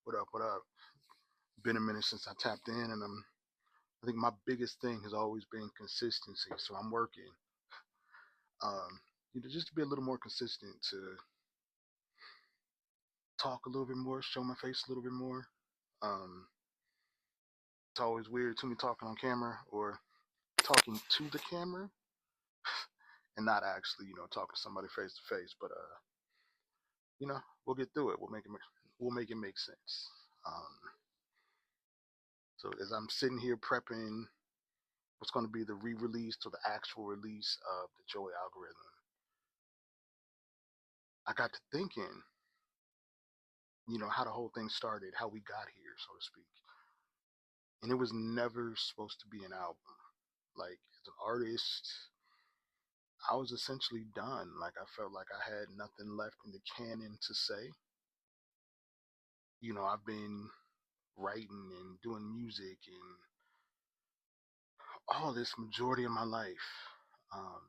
What up? What up? Been a minute since I tapped in, and I think my biggest thing has always been consistency. So I'm working, just to be a little more consistent, to talk a little bit more, show my face a little bit more. Um, it's always weird to me talking on camera or talking to the camera and not actually, talking to somebody face to face. But we'll get through it. We'll make it make sense. Um, so as I'm sitting here prepping what's going to be the re-release to the actual release of the Joy algorithm, I got to thinking, how the whole thing started, how we got here, so to speak. And it was never supposed to be an album. Like, as an artist, I was essentially done. Like, I felt like I had nothing left in the canon to say. I've been writing and doing music and all this majority of my life. Um,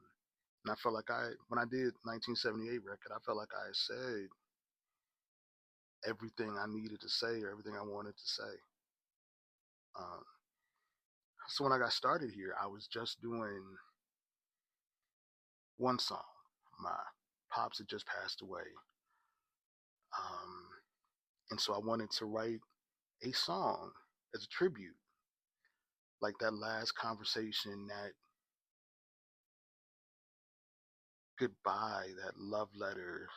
and I felt like when I did 1978 record, I felt like I had said everything I needed to say or everything I wanted to say. Um, so when I got started here, I was just doing one song. My pops had just passed away. Um, and so I wanted to write a song as a tribute, like that last conversation, that goodbye, that love letter,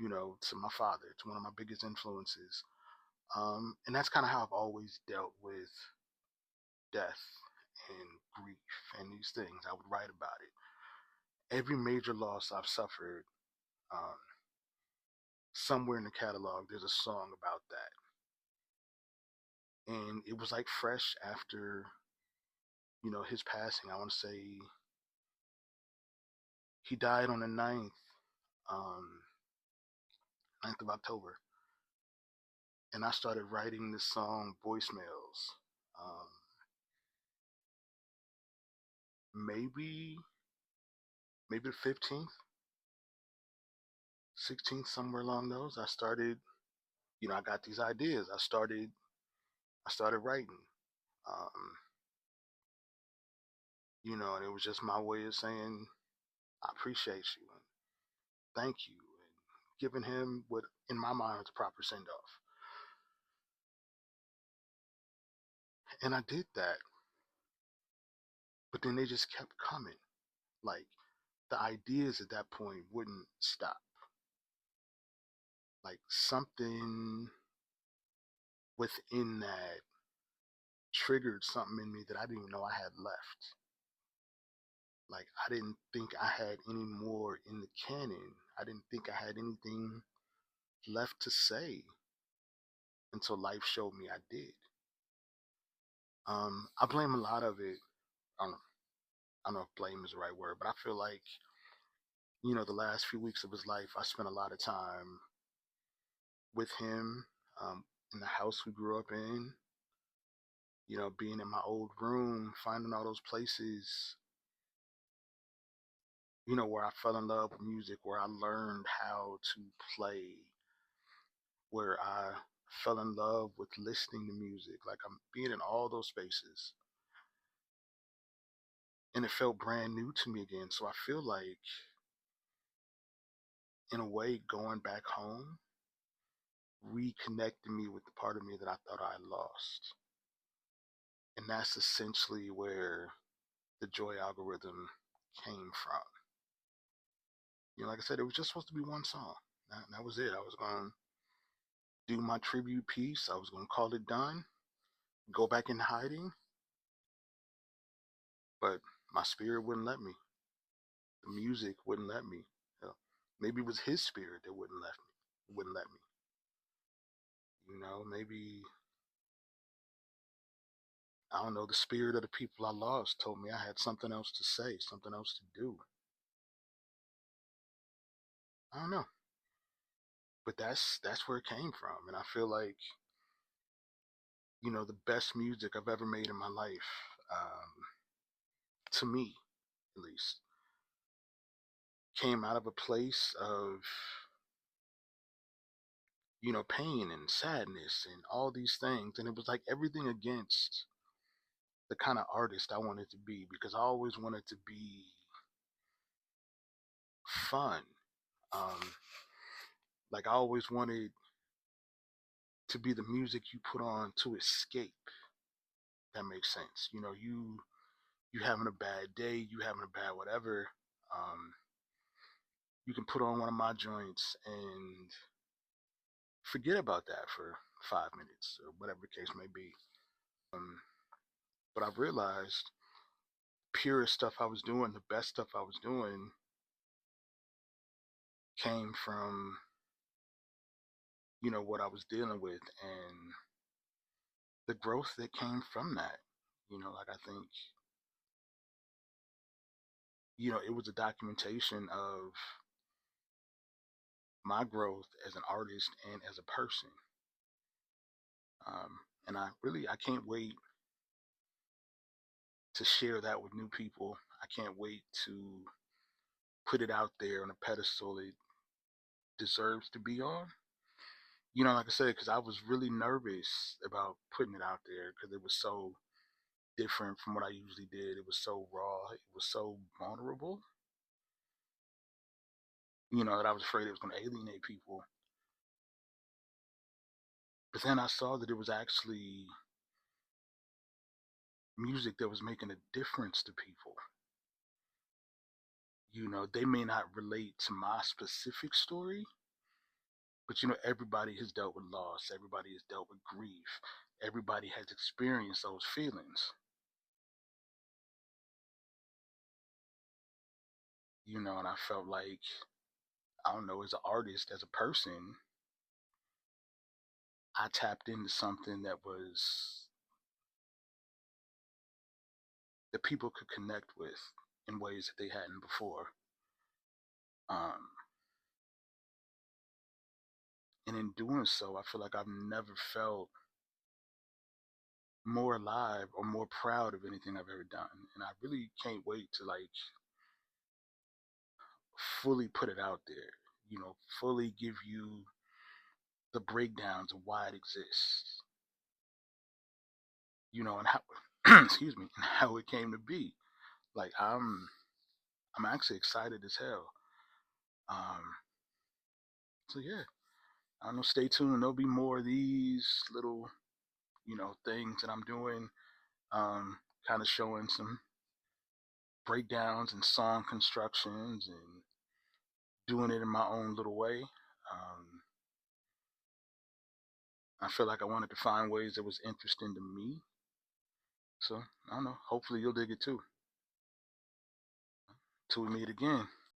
to my father, to one of my biggest influences. And that's kind of how I've always dealt with death and grief and these things. I would write about it. Every major loss I've suffered, um, somewhere in the catalog, there's a song about that. And it was like fresh after, his passing. I want to say he died on the um, 9th of October. And I started writing this song, Voicemails, um, maybe, maybe the 15th, 16th, somewhere along those. I started, I got these ideas. I started writing. Um, and it was just my way of saying, I appreciate you and thank you, and giving him what in my mind was the proper send off. And I did that, but then they just kept coming. Like, the ideas at that point wouldn't stop. Like, something within that triggered something in me that I didn't even know I had left. Like, I didn't think I had any more in the canon. I didn't think I had anything left to say until life showed me I did. I blame a lot of it. I don't know. I don't know if blame is the right word, but I feel like, the last few weeks of his life, I spent a lot of time with him, in the house we grew up in, being in my old room, finding all those places, where I fell in love with music, where I learned how to play, where I fell in love with listening to music. Like, I'm being in all those spaces. And it felt brand new to me again. So I feel like, in a way, going back home reconnected me with the part of me that I thought I had lost. And that's essentially where the Joy algorithm came from. Like I said, it was just supposed to be one song. That was it. I was going to do my tribute piece. I was going to call it done, go back in hiding, but my spirit wouldn't let me. The music wouldn't let me. Maybe it was his spirit that wouldn't let me. Maybe, I don't know, the spirit of the people I lost told me I had something else to say, something else to do. I don't know, but that's where it came from, and I feel like, the best music I've ever made in my life, to me at least, came out of a place of, pain and sadness and all these things. And it was like everything against the kind of artist I wanted to be, because I always wanted to be fun. Um, like I always wanted to be the music you put on to escape. That makes sense. You having a bad day, you having a bad whatever. Um, you can put on one of my joints and forget about that for 5 minutes or whatever the case may be. Um, but I've realized purest stuff I was doing, the best stuff I was doing, came from what I was dealing with and the growth that came from that. Like I think it was a documentation of my growth as an artist and as a person. And I can't wait to share that with new people. I can't wait to put it out there on a pedestal it deserves to be on. Like I said, because I was really nervous about putting it out there because it was so different from what I usually did. It was so raw. It was so vulnerable. That I was afraid it was going to alienate people. But then I saw that it was actually music that was making a difference to people. They may not relate to my specific story, but everybody has dealt with loss. Everybody has dealt with grief. Everybody has experienced those feelings. And I felt like, I don't know, as an artist, as a person, I tapped into something that people could connect with in ways that they hadn't before. Um, and in doing so, I feel like I've never felt more alive or more proud of anything I've ever done. And I really can't wait to fully put it out there, fully give you the breakdowns of why it exists, and how excuse me, and how it came to be. Like I'm actually excited as hell. Um so yeah, I don't know, stay tuned. There'll be more of these little, things that I'm doing, kind of showing some breakdowns and song constructions and doing it in my own little way. I feel like I wanted to find ways that was interesting to me. So I don't know. Hopefully you'll dig it too. Till we meet again.